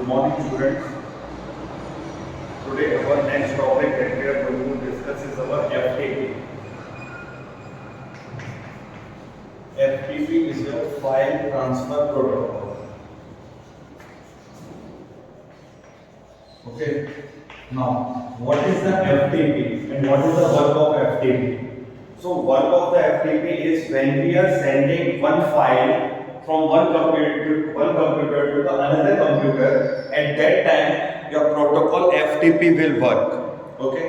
Good morning, students. Today, our next topic that we are going to discuss is our FTP. FTP is your File Transfer Protocol. Okay. Now, what is the FTP and what is the work of FTP? So, work of the FTP is when we are sending one file from one computer to the another computer. At that time, your protocol FTP will work. Okay.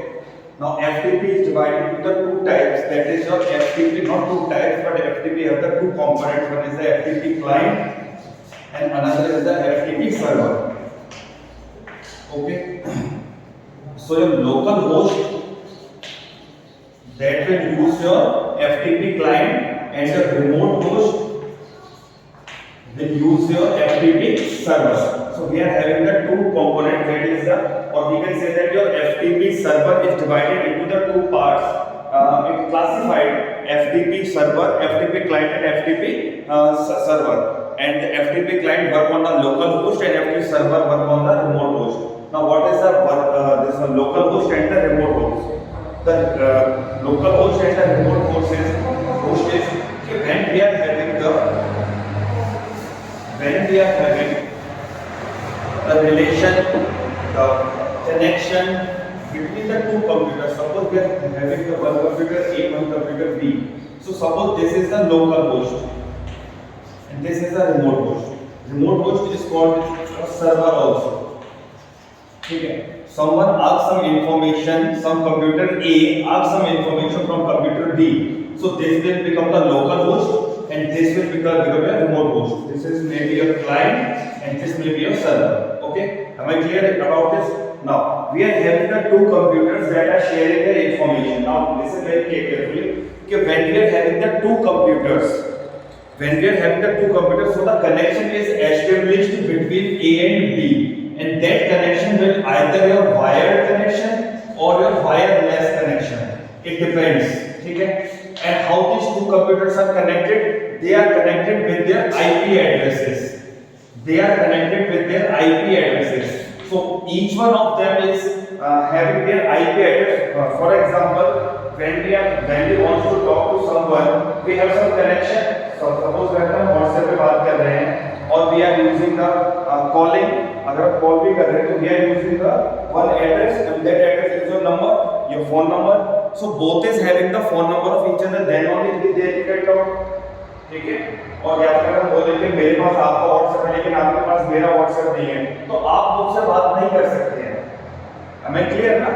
Now, FTP is divided into the two types. That is your FTP, not two types, but FTP have the two components. One is the FTP client, and another is the FTP server. Okay. So your local host that will use your FTP client, and your remote host will use your FTP server. So we are having the two components, that is the, or we can say that your FTP server is divided into the two parts. It classified FTP server, FTP client, and FTP server. And the FTP client work on the local host, and FTP server work on the remote host. Now, what is the this local host and the remote host? The local host and the remote host is when we are having the relation, the connection between the two computers. Suppose we are having the one computer A, one computer B. So suppose this is the local host and this is the remote host. Remote host is called a server also. Okay. Someone asks some information, some computer A asks some information from computer B. So this will become the local host and this will become a remote host. This is maybe your client and this may be your server. Okay. Am I clear about this? Now we are having the two computers that are sharing their information. Now listen very carefully. Okay, when we are having the two computers, so the connection is established between A and B. And that connection will either your wired connection or your wireless connection. It depends. Okay? And how these two computers are connected? They are connected with their IP addresses. So each one of them is having their IP address. For example, when we want to talk to someone, we have some connection. So suppose we are WhatsApp पे बात कर रहे हैं और we are using the calling. अगर call भी कर रहे हैं तो we are using the one address, and that address is your number, your phone number. So both is having the phone number of each other, then only they get out. ठीक है? और या फिर हम बोले कि मेरे पास आपका WhatsApp है लेकिन आपके पास मेरा WhatsApp नहीं है, तो आप मुझसे बात नहीं कर सकते हैं. Am I clear ना?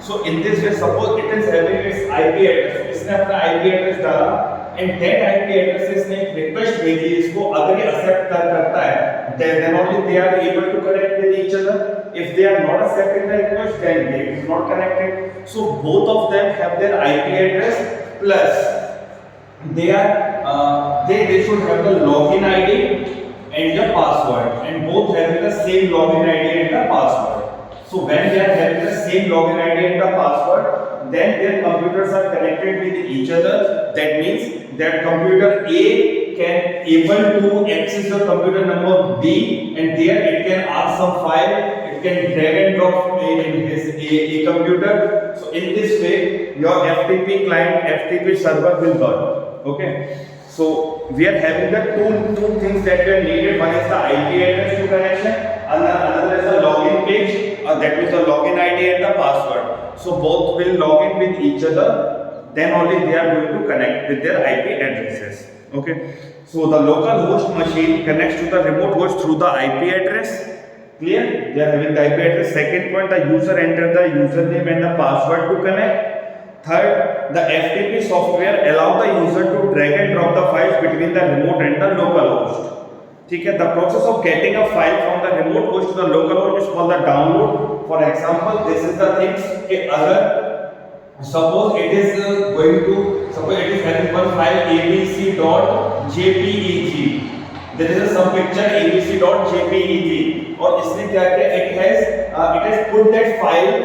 So in this way, suppose it is having its IP address, इसने अपना IP address डाला, and that IP address ने एक request भेजी इसको, अगर ये accept करता है, then only they are able to connect with each other. If they are not accepting the request, then they is not connected. So both of them have their IP address plus they should have the login ID and the password, and both having the same login ID and the password. So when they are having the same login ID and the password, then their computers are connected with each other. That means that computer A can able to access your computer number B, and there it can ask some file, it can drag and drop in his a computer. So in this way, your FTP client, FTP server will work. Okay. So we are having the two things that were needed. One is the IP address to connection, another is the login page, that is the login ID and the password. So both will log in with each other, then only they are going to connect with their IP addresses. Okay. So the local host machine connects to the remote host through the IP address. Clear? They are having the IP address. Second point, the user enter the username and the password to connect. Third, the FTP software allow the user to drag and drop the files between the remote and the local host. ठीक है? The process of getting a file from the remote host to the local host is called the download. For example, this is the things कि अगर suppose it is having one file abc.jpeg. There is some picture abc.jpeg और इसने क्या किया? It has put that file.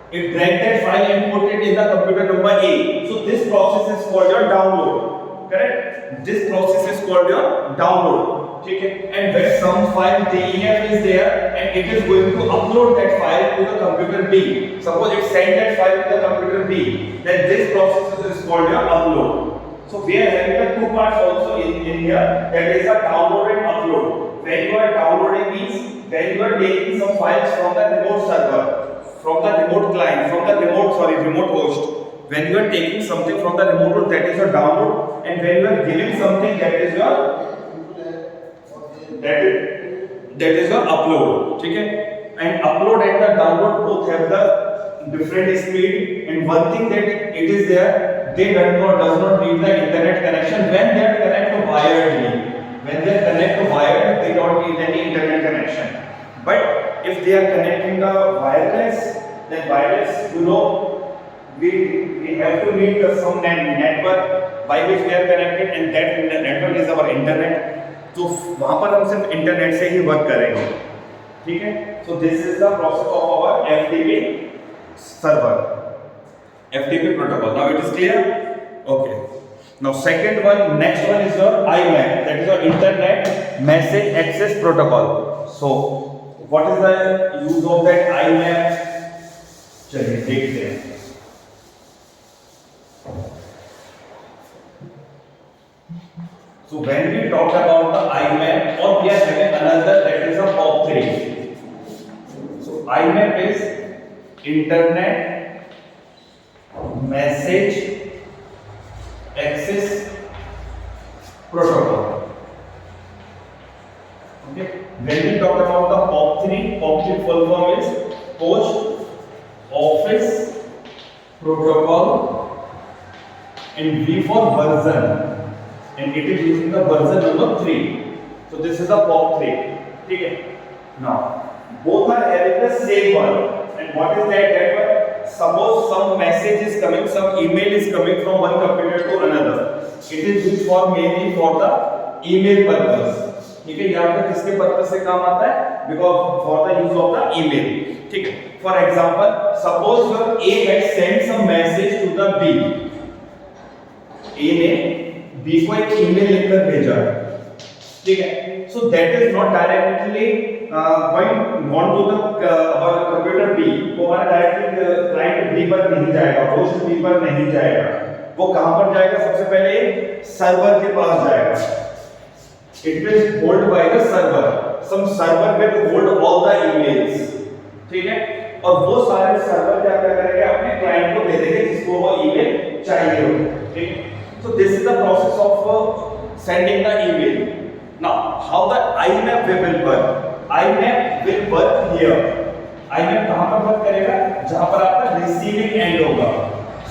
It dragged that file and put it in the computer number A. So this process is called your download. Correct? This process is called your download. ठीक है, and when some file DEF is there and it is going to upload that file to the computer B, suppose it send that file to the computer B, then this process is called your upload. So we are having the two parts also in here, that is a download and upload. When you are downloading means when you are taking some files from the remote server, from the remote client, from the remote host. When you are taking something from the remote host, that is your download, and when you are giving something, that is your upload. ठीक है, and upload and the download both have the different speed, and one thing that it is there, they does not need the internet connection when they are connected wiredly. When they are connected wired, they don't need any internet connection. But if they are connecting the wireless, then wireless, you know, we have to need some network by which we are connected, and that network is our internet. तो वहां पर हम सिर्फ internet से ही work करेंगे, ठीक है. So this is the process of our FTP server, FTP protocol. Now it is clear? Okay. Now second one, next one is your IMAP, that is your Internet Message Access Protocol. So what is the use of that IMAP? चलिए देखते हैं. So when we talk about the IMAP, or we are having another, that is a POP3. So IMAP is Internet Message Access Protocol. Okay. When we talk about the POP3 full form is Post Office Protocol, and V for version. And it is using the version number 3. So this is the POP3. ठीक है. Now both are having the same one. And what is that one? Suppose some message is coming, some email is coming from one computer to another. It is used for mainly for the email purpose. ठीक है. यहाँ पे किसके purpose से काम आता है? Because for the use of the email. ठीक है. For example, suppose your A had sent some message to the B. A ने B को एक ईमेल लिखकर भेजा, ठीक है. So that is not directly gone to the computer B. वो हमारा डायरेक्टली क्लाइंट B पर नहीं जाएगा, होस्ट B पर नहीं जाएगा. वो कहां पर जाएगा? सबसे पहले सर्वर के पास जाएगा. It will hold by the server. Some server will hold all the emails, ठीक है. और वो सारे सर्वर क्या करेंगे? अपने क्लाइंट को दे देंगे जिसको वो ईमेल चाहिए हो, ठीक है. So this is the process of sending the email. Now how the IMAP will work? IMAP will work here. IMAP कहाँ पर वर्क करेगा? जहाँ पर आपका receiving end होगा.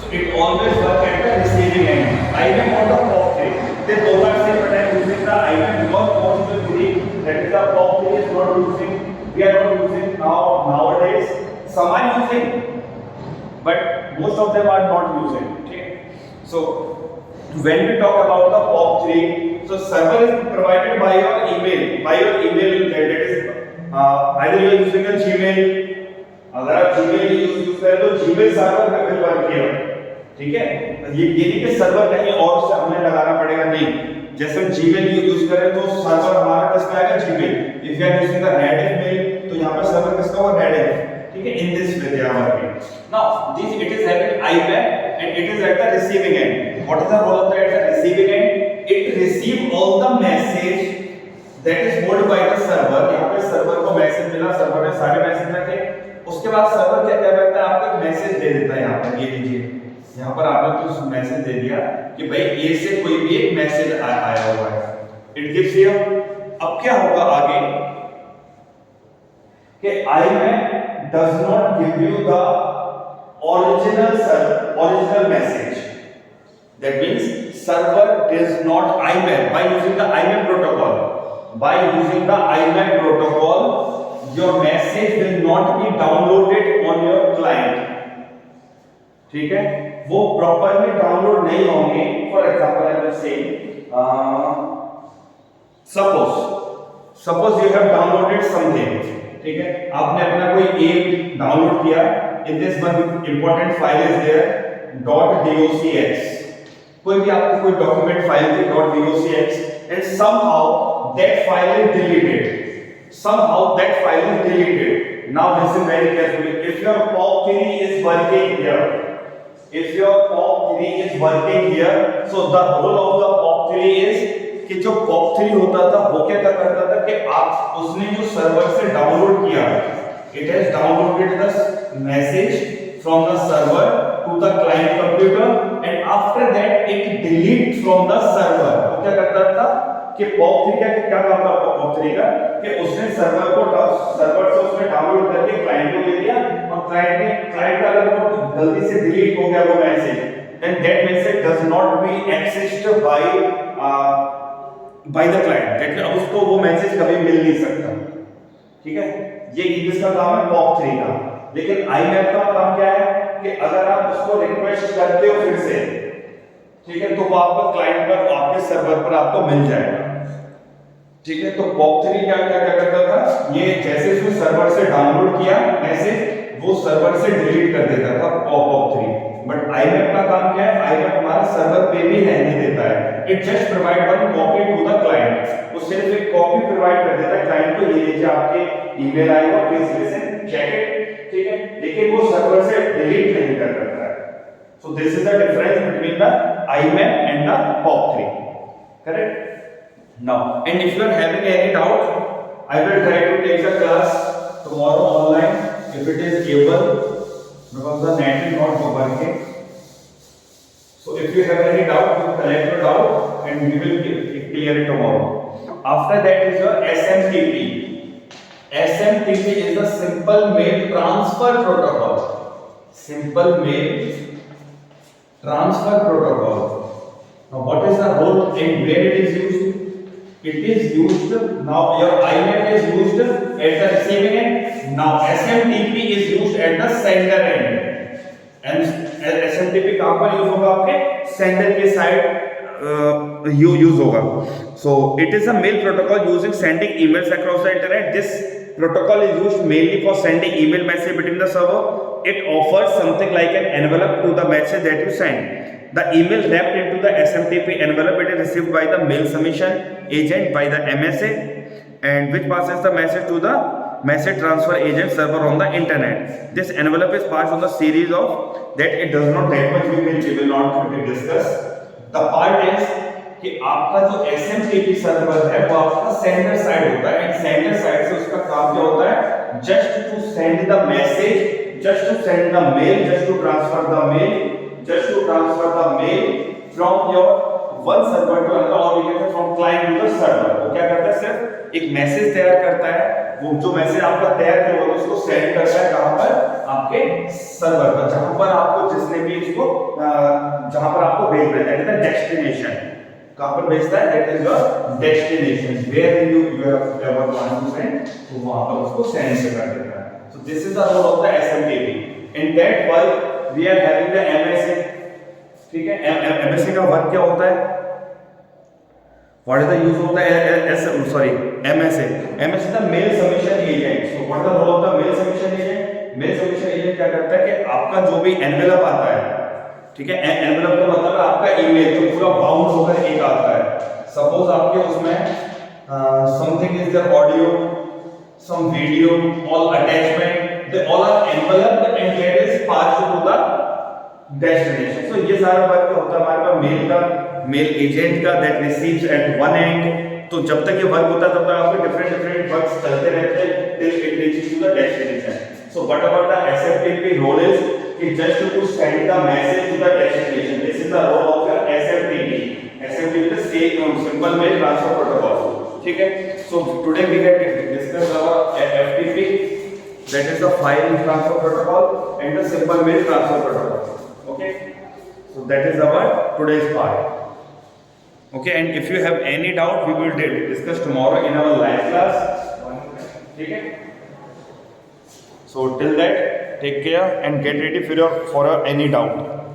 So it always work at the receiving end. IMAP on the POP3. They both are same, but I am using the IMAP because most of the believe that is the POP3 is not using. We are not using nowadays. Some are using, but most of them are not using. Okay. So when we talk about the POP3, so server is provided by your email, that is either you are using a Gmail. अगर आप Gmail use करें तो Gmail server पे will work here, ठीक है. ये नहीं कि सर्वर कहीं और से हमें लगाना पड़ेगा, नहीं. जैसे हम Gmail यूज करें तो सर्वर हमारा किस पे आएगा? Gmail. If you are using the Rediff mail, तो यहाँ पे सर्वर किसका होगा? Rediff, ठीक है. In this way they are working. Now this it is having IMAP and it is at the receiving end. What is the role of that at the receiving end? It receive all the message that is held by the server. यहाँ पे server को message मिला, server ने सारे message रखे. उसके बाद server क्या करता है? आपको एक मैसेज दे देता है. यहाँ पर ये लीजिए, यहाँ पर आपने कुछ मैसेज दे दिया कि भाई ए से कोई भी एक मैसेज आया हुआ है. It gives here. अब क्या होगा आगे कि IMAP does not give you the original message. That means server does not IMAP. By using the IMAP protocol, your message will not be downloaded on your client. ठीक है. वो properly download नहीं होंगे. For example I will say suppose you have downloaded something, ठीक है. आपने अपना कोई ऐप डाउनलोड किया. In this one important file is there .docx. कोई भी आपको कोई डॉक्यूमेंट फाइल थी .docx, and somehow that file is deleted. Somehow that file is deleted. Now listen very carefully. If your POP3 is working here, if your POP3 is working here, so the role of the POP3 is कि जो POP3 होता था वो क्या करता था कि आप उसने जो सर्वर से डाउनलोड किया, it has downloaded the message from the server to the client computer and after that it delete from the server. वो क्या करता था कि POP3 क्या काम था POP3 का कि उसने सर्वर से उसने डाउनलोड करके क्लाइंट को दे दिया और क्लाइंट का अगर वो गलती से डिलीट हो गया वो message, then that message does not be accessed by the client. that अब उसको वो मैसेज कभी मिल नहीं सकता. ठीक है, ये किसका काम है POP3 का. लेकिन IMAP का काम क्या है कि अगर आप उसको रिक्वेस्ट करते हो फिर से, ठीक है, तो वो आपका क्लाइंट पर आपके सर्वर पर आपको मिल जाएगा. ठीक है, तो POP3 क्या करता था, ये जैसे उसने सर्वर से डाउनलोड किया मैसेज वो सर्वर से डिलीट कर देता था POP3. बट IMAP का काम क्या है, IMAP हमारा सर्वर पे भी रहने देता है. It just provide one copy to the client. वो सिर्फ एक कॉपी प्रोवाइड कर देता है क्लाइंट को, ये लीजिए आपके ईमेल आएगा प्लीज लिसन चेक इट. ठीक है, लेकिन वो सर्वर से डिलीट नहीं कर सकता है. So this is the difference between the IMAP and the POP3. Correct. Now, and if you are having any doubt, I will try to take the class tomorrow online if it is able, because the net is not working. So if you have any doubt, you collect your doubt and we will clear it tomorrow. After that is your SMTP. SMTP is the Simple Mail Transfer Protocol. Simple Mail Transfer Protocol. Now, what is the role and where it is used? It is used, now your IMAP is used at the receiving end. Now SMTP is used at the sender end. And SMTP कहाँ पर use होगा, आपके sender के side use होगा. So it is a mail protocol using sending emails across the internet. This protocol is used mainly for sending email message between the server. It offers something like an envelope to the message that you send. The email wrapped into the SMTP envelope, it is received by the mail submission agent by the MSA, and which passes the message to the message transfer agent server on the internet. This envelope is passed on the series of that it does not that much we will not discuss. The part is कि आपका जो SMTP server है वो आपका sender side होता है, and sender side से उसका काम क्या होता है, just to send the message, just to send the mail, just to transfer the mail, just to transfer the mail from your one server to another, or you can from client to the server. वो क्या करता है, सिर्फ एक message तैयार करता है. वो जो मैसेज आपका तैयार किया हुआ है उसको सेंड करता है कहां पर, आपके सर्वर पर, जहां पर आपको जिसने भी इसको जहां पर आपको भेजना है, दैट इज द डेस्टिनेशन. कहां पर भेजता है, that is your destination, where you ever want to send, तो वहां पर उसको सेंड कर देता है. So this is the role of the SMTP. In that work we are having the MSA. ठीक है, MSA का वर्क क्या होता है, what is the use of the MSA? MSA is the mail submission agent. So what is the role of the mail submission agent? Mail submission agent क्या करता है कि आपका जो भी एनवेलप आता है, ठीक है, एनवेलप का मतलब है आपका ईमेल जो पूरा बाउंड होकर एक आता है. सपोज आपके उसमें something is the audio, some video, all attachment, they all are enveloped and that is passed to the destination. So ये सारा वर्क क्या होता है हमारे पास मेल का, मेल एजेंट का, that receives at one end. तो जब तक ये वर्क होता है तब तक आपके डिफरेंट वर्क्स चलते रहते हैं till it reaches to the destination. So what about the SMTP role is कि just to send the message to the destination. This is the role of your SMTP. SMTP is Simple Mail Transfer Protocol. ठीक है. So today we have discussed our FTP, that is the File Transfer Protocol, and the Simple Mail Transfer Protocol. Okay, so that is our today's part. Okay, and if you have any doubt, we will discuss tomorrow in our live class. Okay, so till that, take care and get ready for any doubt.